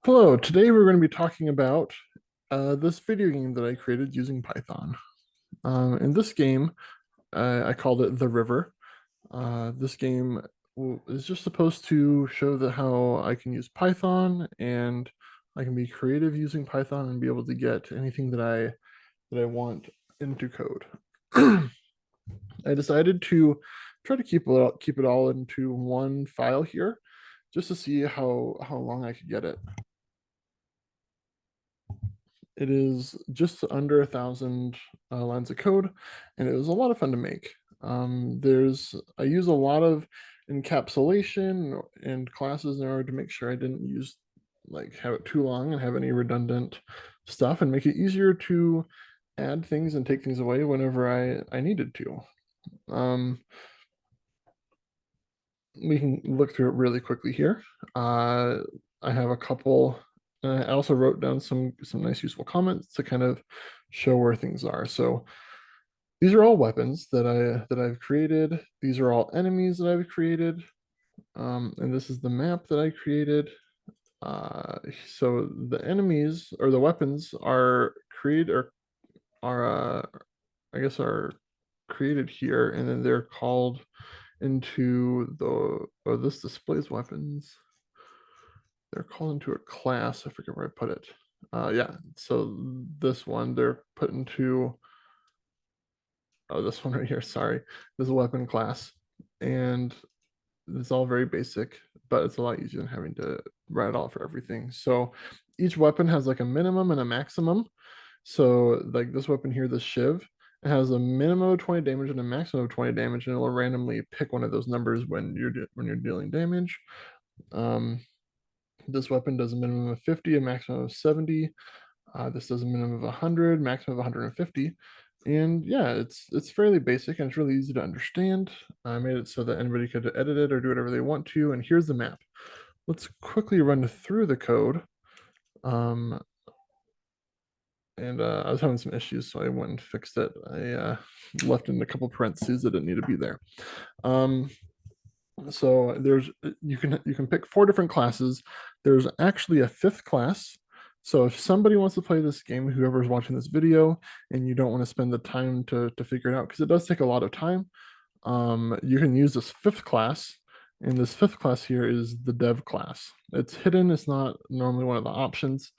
Hello, today we're going to be talking about this video game that I created using Python. In this game, I called it The River. This game is just supposed to show that how I can use Python and I can be creative using Python and be able to get anything that I want into code. I decided to try to keep it all into one file here, just to see how long I could get it. It is just under 1,000 lines of code, and it was a lot of fun to make. I use a lot of encapsulation and classes in order to make sure I didn't have it too long and have any redundant stuff, and make it easier to add things and take things away whenever I needed to. We can look through it really quickly here. I have a couple. I also wrote down some nice useful comments to kind of show where things are. So these are all weapons that I've created. These are all enemies that I've created, and this is the map that I created. So the enemies or the weapons are created or are I guess are created here, and then they're called into the this displays weapons. They're called into a class. I forget where I put it. Yeah, so this one they're put into this one right here. Sorry, this is a weapon class, and it's all very basic, but it's a lot easier than having to write it all for everything. So each weapon has like a minimum and a maximum. So like this weapon here, this Shiv, it has a minimum of 20 damage and a maximum of 20 damage, and it will randomly pick one of those numbers when you're dealing damage. Um, this weapon does a minimum of 50, a maximum of 70. This does a minimum of 100, maximum of 150. And yeah, it's fairly basic and it's really easy to understand. I made it so that anybody could edit it or do whatever they want to. And here's the map. Let's quickly run through the code. Um, and I was having some issues, so I went and fixed it. I left in a couple parentheses that didn't need to be there. So you can pick 4 different classes. There's actually a 5th class. So if somebody wants to play this game, whoever's watching this video, and you don't want to spend the time to figure it out, because it does take a lot of time, you can use this 5th class. And this 5th class here is the dev class. It's hidden, it's not normally one of the options.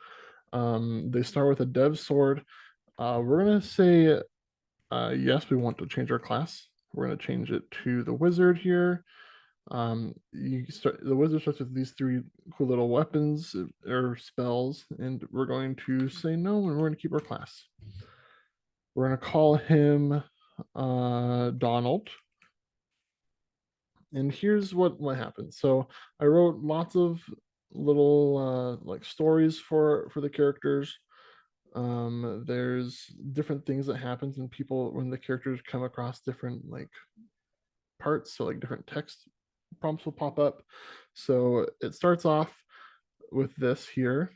They start with a dev sword. We're gonna say yes, we want to change our class. We're gonna change it to the wizard here. The wizard starts with these 3 cool little weapons or spells, and we're going to say no, and we're going to keep our class. We're going to call him Donald. And here's what happened. So I wrote lots of little like stories for the characters. There's different things that happens when the characters come across different like parts, so like different text prompts will pop up. So it starts off with this here.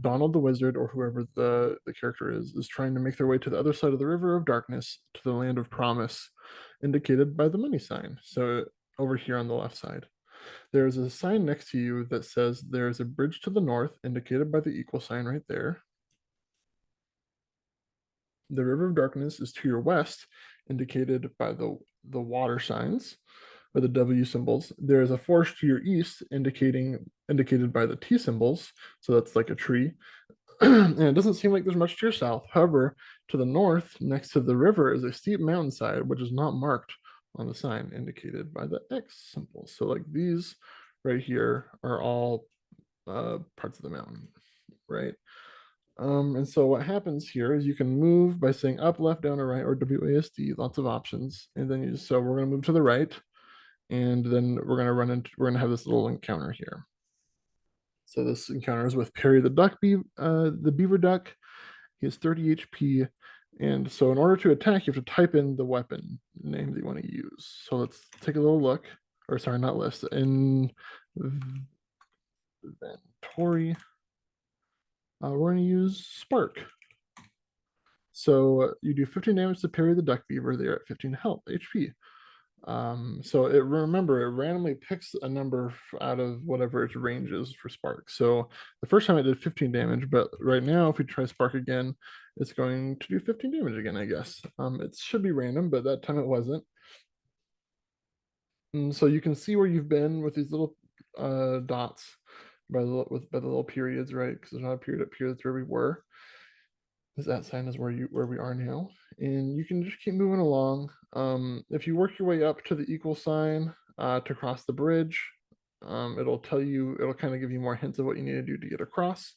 Donald the wizard, or whoever the character is trying to make their way to the other side of the river of darkness to the land of promise, indicated by the money sign. So over here on the left side, there's a sign next to you that says there's a bridge to the north, indicated by the equal sign right there. The river of darkness is to your west, indicated by the water signs or the W symbols. There is a forest to your east, indicated by the T symbols. So that's like a tree. And it doesn't seem like there's much to your south. However, to the north, next to the river, is a steep mountainside, which is not marked on the sign, indicated by the X symbol. So like these right here are all parts of the mountain, right? And so what happens here is you can move by saying up, left, down, or right, or WASD, lots of options. And then so we're going to move to the right, and then we're going to have this little encounter here. So this encounter is with Perry the beaver duck. He has 30 HP. And so in order to attack, you have to type in the weapon name that you want to use. So let's take a little look, or sorry, not list, in inventory. We're going to use Spark. So you do 15 damage to Perry the duck beaver. They're at 15 health HP. So remember, it randomly picks a number out of whatever its range is for spark. So the first time it did 15 damage, but right now if we try spark again, it's going to do 15 damage again, I guess. It should be random, but that time it wasn't. And so you can see where you've been with these little dots by the little periods, right? Because there's not a period up here, that's where we were. Because that sign is where we are now. And you can just keep moving along. If you work your way up to the equal sign to cross the bridge, it'll tell you, it'll kind of give you more hints of what you need to do to get across.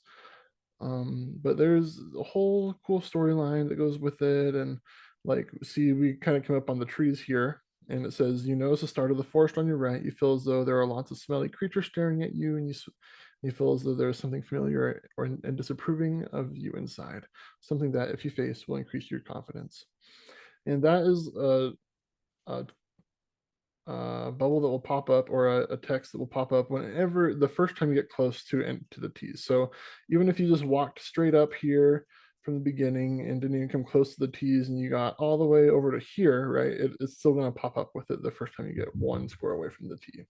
But there's a whole cool storyline that goes with it. And like, see, we kind of come up on the trees here, and it says, you notice the start of the forest on your right. You feel as though there are lots of smelly creatures staring at you, and you feel as though there's something familiar and disapproving of you inside. Something that, if you face, will increase your confidence. And that is a bubble that will pop up, or a text that will pop up whenever the first time you get close to the T's. So even if you just walked straight up here from the beginning and didn't even come close to the T's, and you got all the way over to here, right, it's still going to pop up with it the first time you get one square away from the T.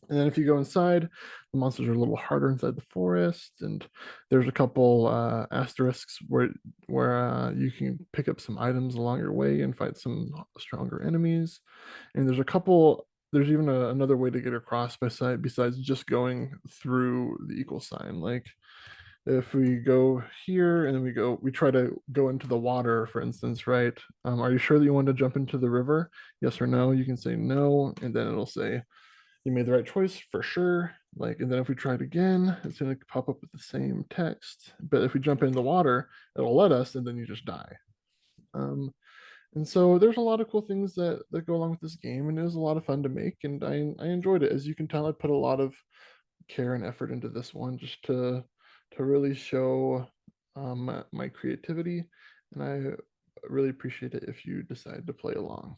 And then if you go inside, the monsters are a little harder inside the forest, and there's a couple asterisks where you can pick up some items along your way and fight some stronger enemies. And there's a couple. There's even another way to get across besides just going through the equal sign. Like if we go here and then we try to go into the water, for instance, right? Are you sure that you want to jump into the river? Yes or no? You can say no, and then it'll say you made the right choice for sure. Like, and then if we try it again, it's going to pop up with the same text. But if we jump in the water, it'll let us, and then you just die. Um, and so there's a lot of cool things that go along with this game, and it was a lot of fun to make, and I enjoyed it. As you can tell, I put a lot of care and effort into this one just to really show my creativity, and I really appreciate it if you decide to play along.